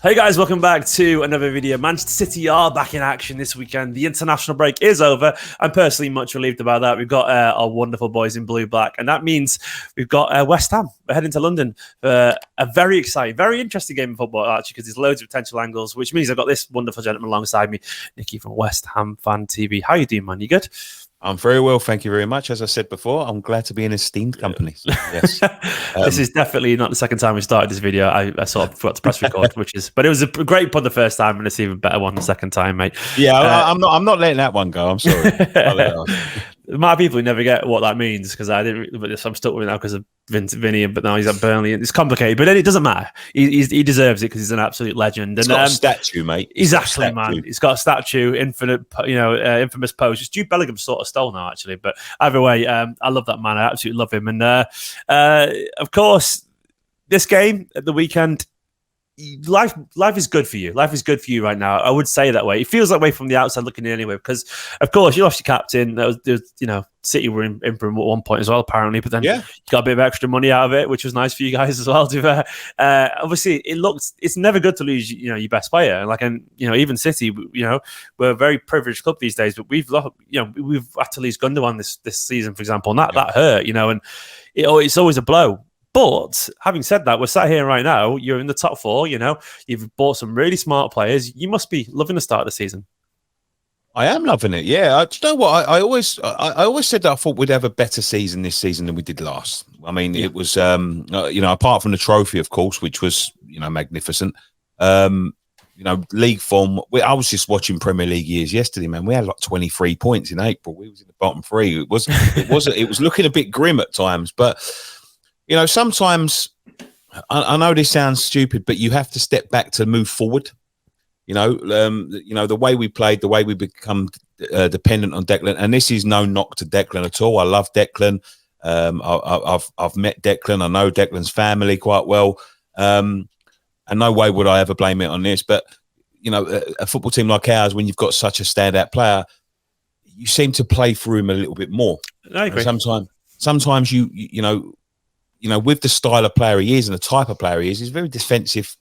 Hey guys, welcome back to another video. Manchester City are back in action this weekend. The international break is over. I'm personally much relieved about that. We've got our wonderful boys in blue-black, and that means we've got West Ham. We're heading to London for a very exciting, very interesting game of football, actually, because there's loads of potential angles, which means I've got this wonderful gentleman alongside me, Nicky from West Ham Fan TV. How you doing, man? You good? I'm very well, thank you very much. As I said before, I'm glad to be in esteemed company. So, yes, this is definitely not the second time we started this video. I sort of forgot to press record, but it was a great pun the first time, and it's even better one the second time, mate. Yeah, I'm not letting that one go. I'm sorry. My people never get what that means because I didn't. But I'm stuck with it now because of Vinny, but now he's at Burnley. It's complicated, but then it doesn't matter. He deserves it because he's an absolute legend. He's got a statue, mate. Exactly, man. He's got a statue, infamous pose. It's Jude Bellingham sort of stole now, actually. But either way, I love that man. I absolutely love him. And of course, this game at the weekend. Life is good for you. Life is good for you right now. I would say that way. It feels that way from the outside looking in anyway, because of course you lost your captain. There was City were in for him at one point as well, apparently, but then you got a bit of extra money out of it, which was nice for you guys as well. Obviously, it's never good to lose your best player. And even City, we're a very privileged club these days, but we've had to lose Gundogan this season, for example, and that hurt, and it's always a blow. But having said that, we're sat here right now. You're in the top four. You've bought some really smart players. You must be loving the start of the season. I am loving it. Yeah, do you know what? I always said that I thought we'd have a better season this season than we did last. I mean, it was apart from the trophy, of course, which was magnificent. League form. I was just watching Premier League years yesterday, man. We had like 23 points in April. We was in the bottom three. It was looking a bit grim at times, but. Sometimes I know this sounds stupid, but you have to step back to move forward. The way we played, the way we become dependent on Declan, and this is no knock to Declan at all. I love Declan. I've met Declan. I know Declan's family quite well, and no way would I ever blame it on this. But a football team like ours, when you've got such a standout player, you seem to play through him a little bit more. I agree. Sometimes with the style of player he is and the type of player he is, he's a very defensive,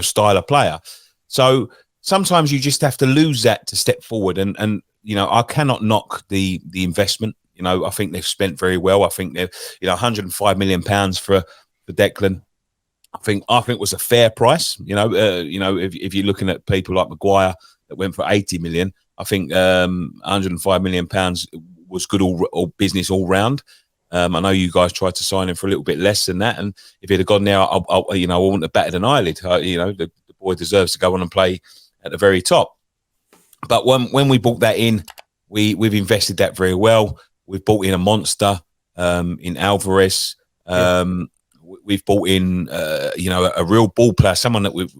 style of player. So sometimes you just have to lose that to step forward. And I cannot knock the investment. I think they've spent very well. I think they've, £105 million for Declan. I think it was a fair price. If you're looking at people like Maguire that went for 80 million, I think £105 million was good all business all round. I know you guys tried to sign him for a little bit less than that, and if he'd have gone there, I wouldn't have batted an eyelid. The boy deserves to go on and play at the very top. But when we brought that in, we've invested that very well. We've brought in a monster in Alvarez. We've brought in a real ball player, something that we've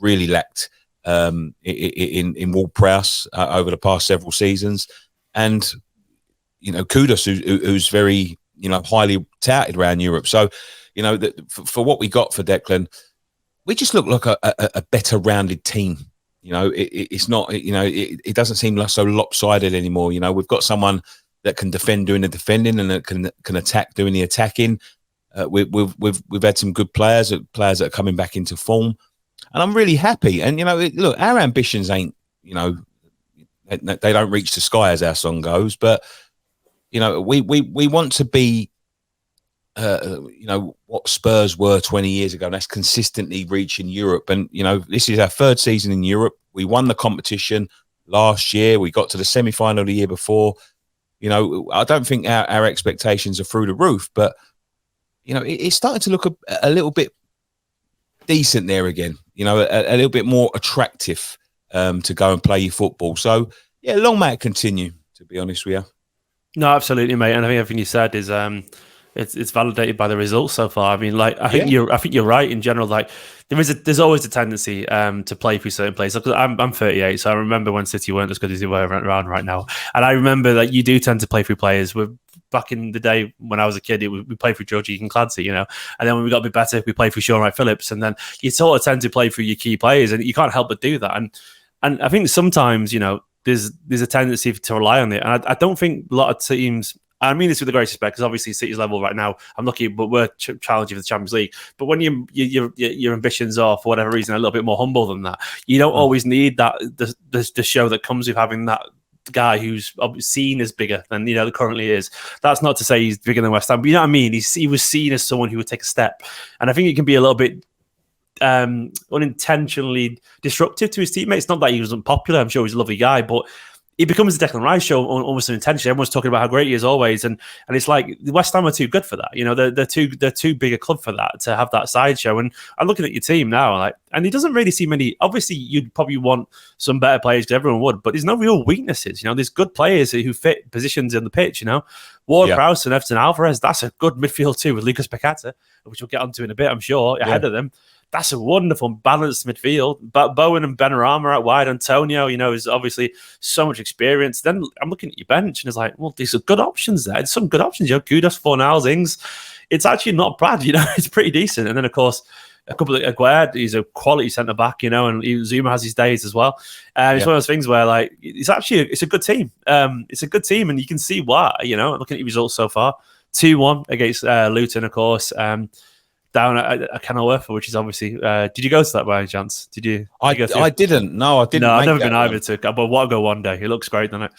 really lacked in Ward-Prowse over the past several seasons, and. Kudus, who's very, highly touted around Europe. So, for what we got for Declan, we just look like a better rounded team. It's not, it doesn't seem like so lopsided anymore. We've got someone that can defend doing the defending and that can attack doing the attacking. We've had some good players that are coming back into form, and I'm really happy. And look, our ambitions ain't, they don't reach the sky as our song goes, but. We want to be, what Spurs were 20 years ago. And that's consistently reaching Europe. And, this is our third season in Europe. We won the competition last year. We got to the semi-final the year before. I don't think our expectations are through the roof, but, it's starting to look a little bit decent there again, a little bit more attractive to go and play your football. So, yeah, long may it continue, to be honest with you. No, absolutely, mate. And I think everything you said is it's validated by the results so far. I mean, I think you're right in general. Like there's always a tendency to play through certain players. Because I'm 38, so I remember when City weren't as good as they were around right now. And I remember that you do tend to play through players. Back in the day when I was a kid, we played through Georgie and Clancy, and then when we got a bit better, we played through Sean Wright Phillips, and then you sort of tend to play through your key players, and you can't help but do that. And I think sometimes there's a tendency to rely on it. And I don't think a lot of teams I mean this with the greatest respect, because obviously City's level right now, I'm lucky, but we're challenging for the Champions League. But when your ambitions are, for whatever reason, a little bit more humble than that, you don't always need that the show that comes with having that guy who's seen as bigger than currently is. That's not to say he's bigger than West Ham, but you know what I mean. He was seen as someone who would take a step, and I think it can be a little bit unintentionally disruptive to his teammates. Not that he wasn't popular. I'm sure he's a lovely guy, but it becomes the Declan Rice show almost unintentionally. Everyone's talking about how great he is always, and it's like West Ham are too good for that. They're too big a club for that, to have that sideshow. And I'm looking at your team now, and he doesn't really see many. Obviously, you'd probably want some better players, because everyone would, but there's no real weaknesses. There's good players who fit positions in the pitch. Ward-Prowse and Everton Alvarez. That's a good midfield too, with Lucas Paquetá, which we'll get onto in a bit, I'm sure, ahead of them. That's a wonderful, balanced midfield. But Bowen and Benrahma out wide. Antonio, is obviously so much experience. Then I'm looking at your bench, and it's like, well, these are good options there. There's some good options. Kudus, Fornals, Ings. It's actually not bad. It's pretty decent. And then, of course, a couple of Aguerd, he's a quality centre back. And Zuma has his days as well. It's one of those things where, it's a good team. It's a good team, and you can see why. Looking at your results so far, 2-1 against Luton, of course. Down at Kenilworth, which is obviously. Did you go to that by any chance? Did you? I didn't. No, I didn't. No, I've never been either to. But what, go one day? It looks great, doesn't it?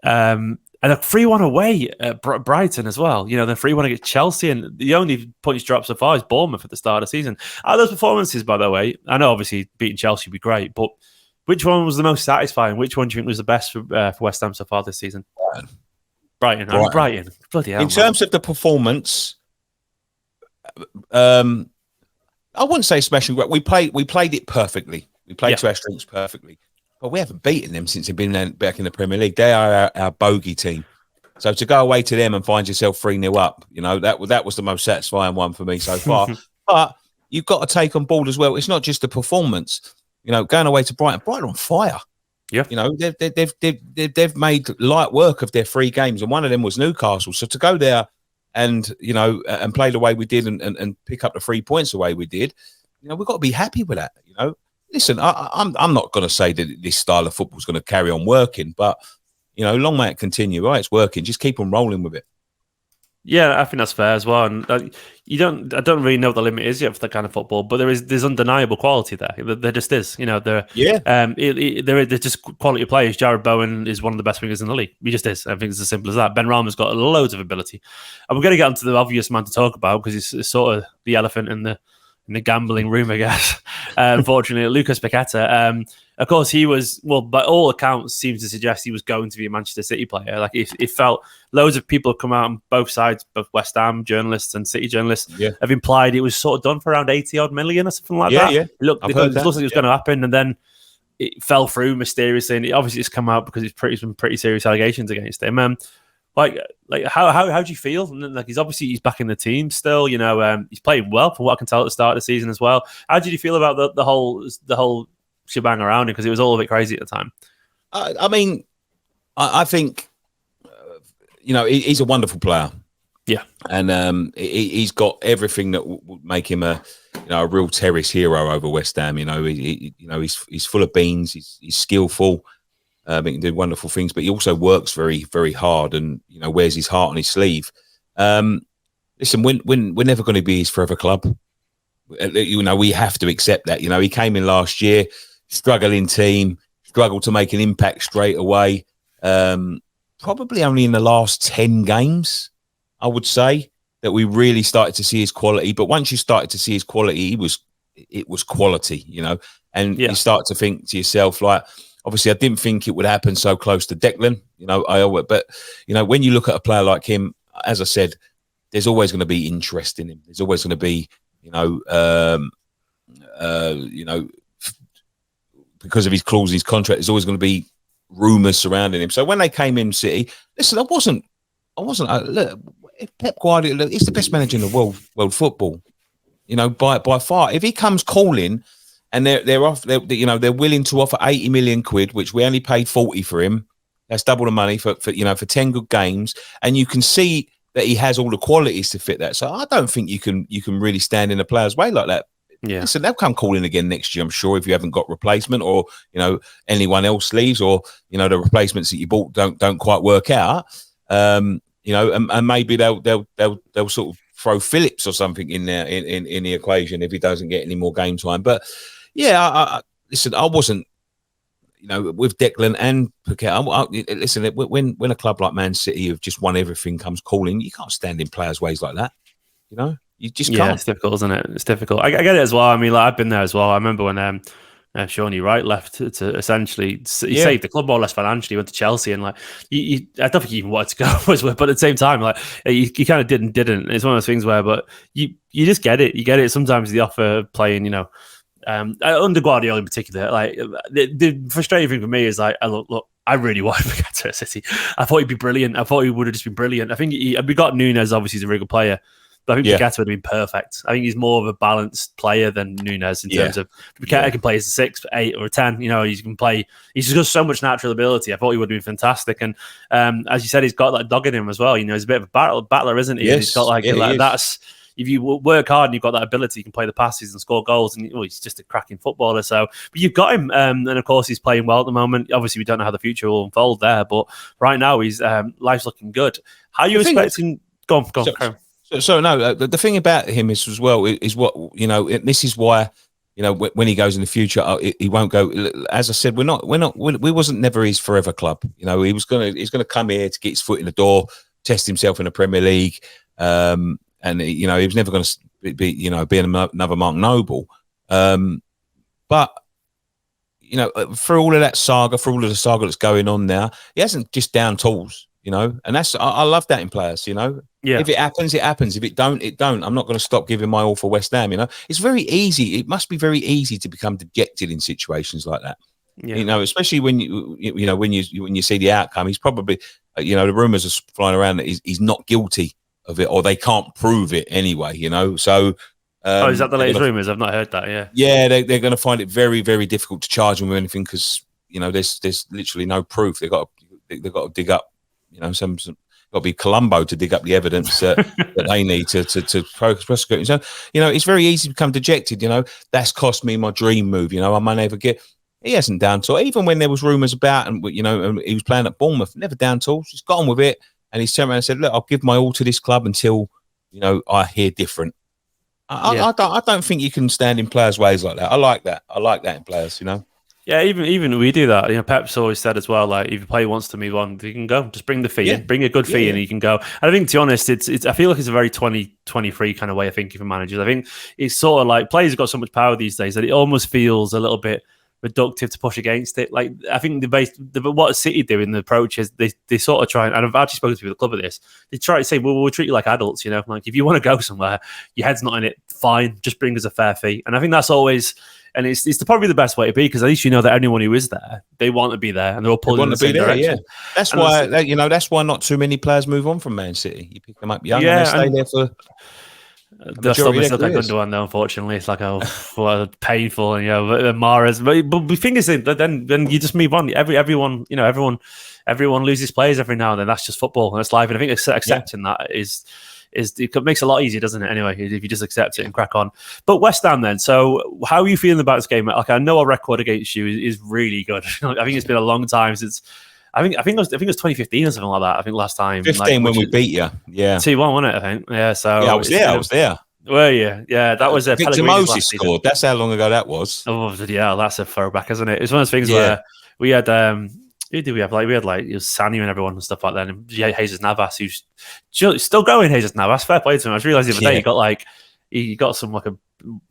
And a 3-1 away at Brighton as well. The 3-1 against Chelsea, and the only points dropped so far is Bournemouth at the start of the season. Out of those performances, by the way, I know obviously beating Chelsea would be great, but which one was the most satisfying? Which one do you think was the best for West Ham so far this season? Brighton. Bloody hell! In terms of the performance. I wouldn't say smashing. We played it perfectly. We played to our strengths perfectly, but we haven't beaten them since they've been back in the Premier League. They are our bogey team. So to go away to them and find yourself 3-0 up, that was the most satisfying one for me so far. But you've got to take on board as well. It's not just the performance. Going away to Brighton are on fire. Yeah, they've made light work of their 3 games, and one of them was Newcastle. So to go there and and play the way we did and pick up the 3 points the way we did, we've got to be happy with that. Listen, I'm not going to say that this style of football is going to carry on working, but long may it continue. Right, it's working. Just keep on rolling with it. Yeah, I think that's fair as well. And I don't really know what the limit is yet for that kind of football, but there's undeniable quality there. There just is. They're just quality players. Jared Bowen is one of the best wingers in the league. He just is. I think it's as simple as that. Benrahma's got loads of ability, and we're going to get onto the obvious man to talk about, because it's sort of the elephant in the gambling room, I guess. Unfortunately, Lucas Paquetá. Of course, he was, well, by all accounts, seems to suggest he was going to be a Manchester City player. It felt loads of people have come out on both sides, both West Ham journalists and City journalists, have implied it was sort of done for around 80-odd million or something like that. Yeah. It looks like it was going to happen, and then it fell through mysteriously, and it obviously it's come out because it's some pretty serious allegations against him. How do you feel? He's back in the team still. He's playing well from what I can tell at the start of the season as well. How did you feel about the whole shebang around him? Because it was all a bit crazy at the time. I think he's a wonderful player. Yeah, and he's got everything that would make him a real terrace hero over West Ham. He's full of beans. He's skillful. He can do wonderful things, but he also works very, very hard, and wears his heart on his sleeve. Listen, we're never going to be his forever club. We have to accept that. He came in last year, struggling team, struggled to make an impact straight away. Probably only in the last 10 games, I would say, that we really started to see his quality. But once you started to see his quality, it was quality, and you start to think to yourself, obviously, I didn't think it would happen so close to Declan, but when you look at a player like him, as I said, there's always going to be interest in him. There's always going to be, because of his clause in his contract, there's always going to be rumours surrounding him. So when they came in City, listen, I wasn't. Look, Pep Guardiola, he's the best manager in the world football, by far. If he comes calling. And they're willing to offer 80 million quid, which we only paid 40 for him. That's double the money for 10 good games. And you can see that he has all the qualities to fit that. So I don't think you can really stand in a player's way like that. Yeah. So they'll come calling again next year, I'm sure, if you haven't got replacement, or anyone else leaves, or the replacements that you bought don't quite work out. you know, and maybe they'll sort of throw Phillips or something in there in the equation if he doesn't get any more game time. But yeah, listen, I wasn't, you know, with Declan and Paquetá. Listen, when a club like Man City have just won everything comes calling, you can't stand in players' ways like that. You know, you just can't. It's difficult, isn't it? It's difficult. I get it as well. I mean, like, I've been there as well. I remember when Shawnee Wright left to essentially he saved the club more or less financially. Went to Chelsea, and like I don't think he even wanted to go, but at the same time, like he kind of didn't. It's one of those things where, but you just get it. You get it. Sometimes the offer playing, you know, under Guardiola in particular, like the frustrating thing for me is like, look, I really wanted to get to City. I thought he'd be brilliant. I thought he would have just been brilliant. I think we got Núñez. Obviously, he's a very good player. But I think Paquetá would have been perfect. I think he's more of a balanced player than Núñez in terms of Paquetá can play as a 6, 8, or a 10. You know, he can play. He's just got so much natural ability. I thought he would have been fantastic. And as you said, he's got that dog in him as well. You know, he's a bit of a battler, isn't he? Yes. He's got like that's. If you work hard and you've got that ability, you can play the passes and score goals. And he's just a cracking footballer. So, but you've got him, and of course he's playing well at the moment. Obviously, we don't know how the future will unfold there, but right now he's life's looking good. How are you expecting? Go on. So no, the thing about him is as well is what, you know. This is why, you know, when he goes in the future, he won't go. As I said, we wasn't never his forever club. You know, he's gonna come here to get his foot in the door, test himself in the Premier League, and you know, he was never going to be another Mark Noble. But you know, for all of that saga, for all of the saga that's going on now, he hasn't just down tools. You know, and I love that in players. You know. Yeah. If it happens, it happens. If it don't, it don't. I'm not going to stop giving my all for West Ham. You know, it's very easy. It must be very easy to become dejected in situations like that. Yeah. You know, especially when when you see the outcome. He's probably, you know, the rumours are flying around that he's not guilty of it, or they can't prove it anyway. You know, so. Is that the latest rumours? I've not heard that. Yeah. Yeah, they're going to find it very, very difficult to charge him with anything because, you know, there's literally no proof. They've got to dig up, you know, some got to be Columbo to dig up the evidence that they need to prosecute. So, you know, it's very easy to become dejected. You know, that's cost me my dream move. You know, I might never get. He hasn't down tools. Even when there was rumours about, and you know, and he was playing at Bournemouth, never down tools. He's got on with it, and he's turned around and said, "Look, I'll give my all to this club until, you know, I hear different." I don't think you can stand in players' ways like that. I like that. I like that in players. You know. Yeah, even we do that. You know, Pep's always said as well, like, if a player wants to move on, he can go. Just bring the fee in, bring a good fee and he can go. And I think, to be honest, it's I feel like it's a very 2023 kind of way of thinking for managers. I think it's sort of like players have got so much power these days that it almost feels a little bit reductive to push against it. Like, I think what City do in the approach is they sort of try, and I've actually spoken to the club at this, they try to say, well, we'll treat you like adults, you know, like if you want to go somewhere, your head's not in it, fine, just bring us a fair fee. And I think that's always... And it's probably the best way to be, because at least you know that anyone who is there, they want to be there, and they're all pulling in the same direction. Yeah. That's why, you know, that's why not too many players move on from Man City. You pick them up young, and they stay there for. They're still like Gundogan, though. Unfortunately, it's like painful, and you know, Mahrez. But the thing is, then you just move on. Everyone loses players every now and then. That's just football, and it's life. And I think accepting that is it makes it a lot easier, doesn't it? Anyway, if you just accept it and crack on. But West Ham then. So how are you feeling about this game? Like, I know our record against you is really good. I think it's been a long time since. I think it was 2015 or something like that. I think last time 15 when we beat you. Yeah, 2-1, wasn't it? I think. Yeah. So yeah, I was there. Were you? Yeah, that was a Victor Moses scored. That's how long ago that was. Oh yeah, that's a throwback, isn't it? It's one of those things where we had. Who did we have? Like, we had like, it was Sanu and everyone and stuff like that. And Jesus Navas, who's still going. Jesus Navas, fair play to him. I just realised the other day he got some like a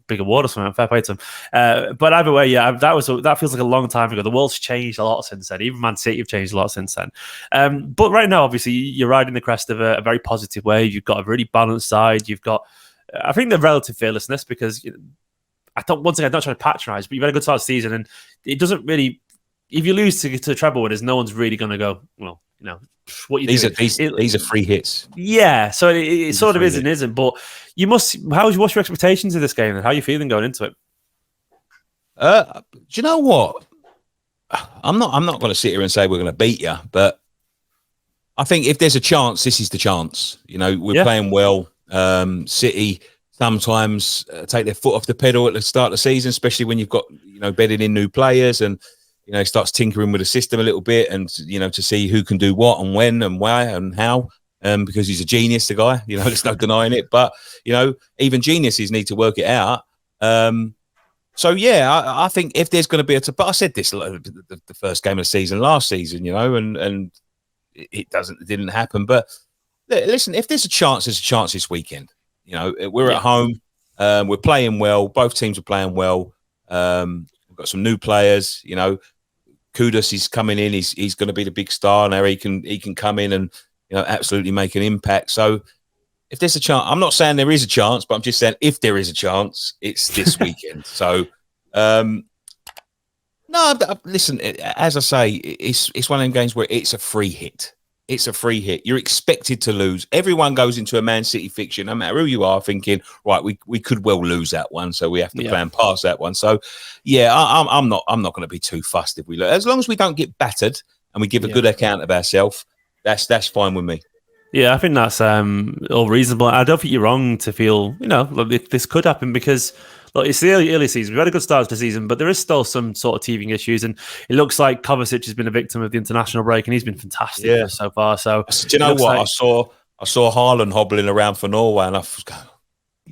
big award or something. Fair play to him. But either way, yeah, that feels like a long time ago. The world's changed a lot since then. Even Man City have changed a lot since then. But right now, obviously, you're riding the crest of a very positive wave. You've got a really balanced side. You've got, I think, the relative fearlessness, because once again, I'm not trying to patronise, but you've had a good start of the season, and it doesn't really. If you lose to treble winners, no one's really going to go, well, you know, what you do. These are free hits. Yeah, so it sort of is and isn't. But you must. What's your expectations of this game, and how are you feeling going into it? Do you know what? I'm not going to sit here and say we're going to beat you, but I think if there's a chance, this is the chance. You know, we're playing well. City sometimes take their foot off the pedal at the start of the season, especially when you've got, you know, bedding in new players, and you know, he starts tinkering with the system a little bit, and you know, to see who can do what and when and why and how. because he's a genius, the guy. You know, there's no denying it. But you know, even geniuses need to work it out. So yeah, I think if there's going to be but I said this the first game of the season last season, you know, and it didn't happen. But listen, if there's a chance this weekend. You know, we're at home, we're playing well. Both teams are playing well. We've got some new players. You know, 𝙬𝙬𝙨𝙪 is coming in. He's going to be the big star now. He can come in and absolutely make an impact. So if there's a chance, I'm not saying there is a chance, but I'm just saying if there is a chance, it's this weekend. So, no, listen, as I say, it's one of them games where it's a free hit. It's a free hit. You're expected to lose. Everyone goes into a Man City fixture, no matter who you are, thinking, right, we could well lose that one, so we have to plan past that one. So, yeah, I'm not going to be too fussed if we lose. As long as we don't get battered and we give a good account of ourselves, that's fine with me. Yeah, I think that's all reasonable. I don't think you're wrong to feel, like this could happen because, look, it's the early season. We've had a good start to the season, but there is still some sort of teething issues, and it looks like Kovacic has been a victim of the international break, and he's been fantastic so far. So, do you know what? I saw Haaland hobbling around for Norway, and I was going,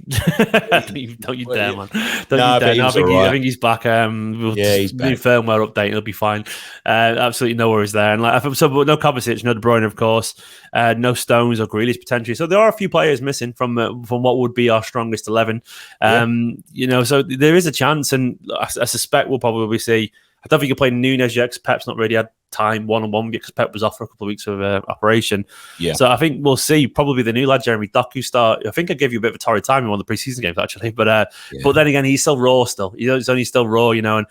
don't you dare, man. I think he's back. He's back. New firmware update, he'll be fine. Absolutely no worries there. And no Kovacic, no De Bruyne, of course. No Stones or Grealish potentially. So there are a few players missing from what would be our strongest 11. So there is a chance, and I suspect we'll probably see. I don't think you'll play Núñez yet because Pep's not really had time one-on-one because Pep was off for a couple of weeks of operation. Yeah. So I think we'll see probably the new lad, Jeremy Doku, start. I think I gave you a bit of a torrid time in one of the preseason games, actually. But then again, he's still raw still. He's only still raw, and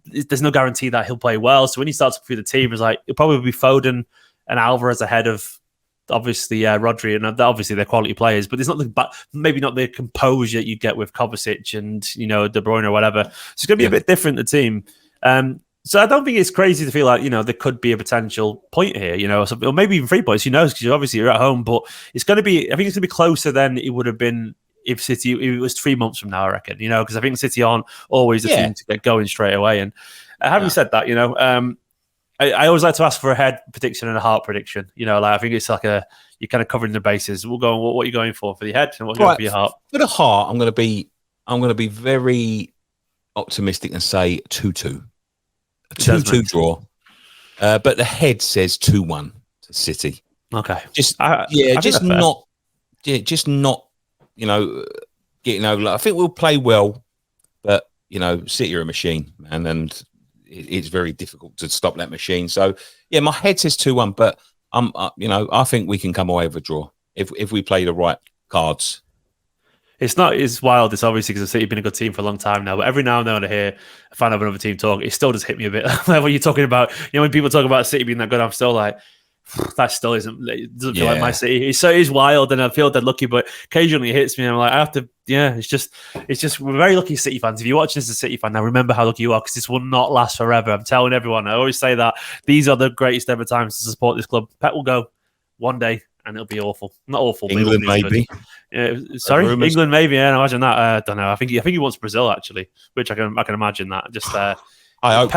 there's no guarantee that he'll play well. So when he starts through the team, it's like it'll probably be Foden and Alvarez ahead of obviously Rodri, and obviously they're quality players, but there's maybe not the composure you get with Kovacic and De Bruyne or whatever. So it's going to be a bit different, the team. So I don't think it's crazy to feel like, there could be a potential point here, or maybe even 3 points, who knows, because obviously you're at home, but it's going to be, I think it's going to be closer than it would have been if it was 3 months from now, I reckon, because I think City aren't always the team to get going straight away. And having said that, I always like to ask for a head prediction and a heart prediction, I think it's like you're kind of covering the bases. We'll go on what are you going for the head and what are you going for your heart? For the heart, I'm going to be very optimistic and say 2-2. A 2-2 draw. But the head says 2-1 to City. Okay. Just not getting over. I think we'll play well, but City are a machine, man, and it's very difficult to stop that machine. So yeah, my head says 2-1, but I think we can come away with a draw if we play the right cards. It's not as wild. It's obviously because City have been a good team for a long time now. But every now and then I hear a fan of another team talk, it still does hit me a bit. Like when you're talking about, when people talk about City being that good, I'm still like, that still isn't. It doesn't feel like my City. It is wild, and I feel dead lucky. But occasionally it hits me, and I'm like, I have to. Yeah, it's just we're very lucky City fans. If you're watching as a City fan now, remember how lucky you are because this will not last forever. I'm telling everyone. I always say that these are the greatest ever times to support this club. Pep will go one day. And it'll be awful. Not awful. England, maybe. Sorry, England, maybe. Yeah, imagine that. I don't know. I think he wants Brazil actually, which I can imagine that. Just I hope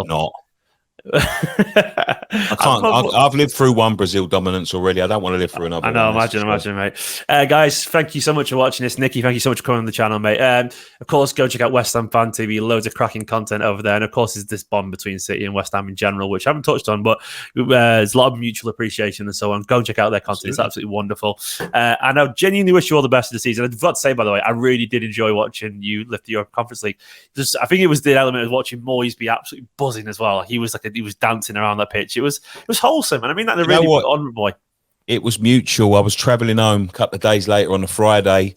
not. I can't. I've lived through one Brazil dominance already. I don't want to live through another. I know. Imagine, mate. Guys, thank you so much for watching this. Nicky, thank you so much for coming on the channel, mate. Of course, go check out West Ham Fan TV. Loads of cracking content over there, and of course, there's this bond between City and West Ham in general, which I haven't touched on, but there's a lot of mutual appreciation and so on. Go and check out their content. Absolutely. It's absolutely wonderful. And I genuinely wish you all the best of the season. I've got to say, by the way, I really did enjoy watching you lift the Europe Conference League. I think it was the element of watching Moyes be absolutely buzzing as well. He was dancing around that pitch. It was wholesome, and I mean that in a really honourable way. It was mutual. I was travelling home a couple of days later on a Friday,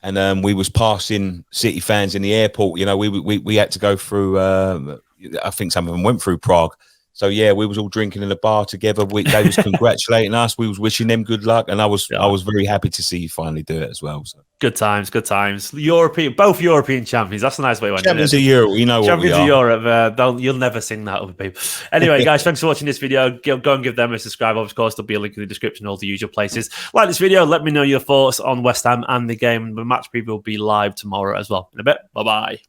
and we was passing City fans in the airport. We had to go through. I think some of them went through Prague. So yeah, we was all drinking in the bar together. They was congratulating us. We was wishing them good luck, and I was very happy to see you finally do it as well. So good times. Both European champions. That's a nice way to end it. Champions of Europe, Champions of Europe. You'll never sing that other people. Anyway, guys, thanks for watching this video. Go and give them a subscribe. Of course, there'll be a link in the description, all the usual places. Like this video. Let me know your thoughts on West Ham and the game. The match preview will be live tomorrow as well. In a bit. Bye bye.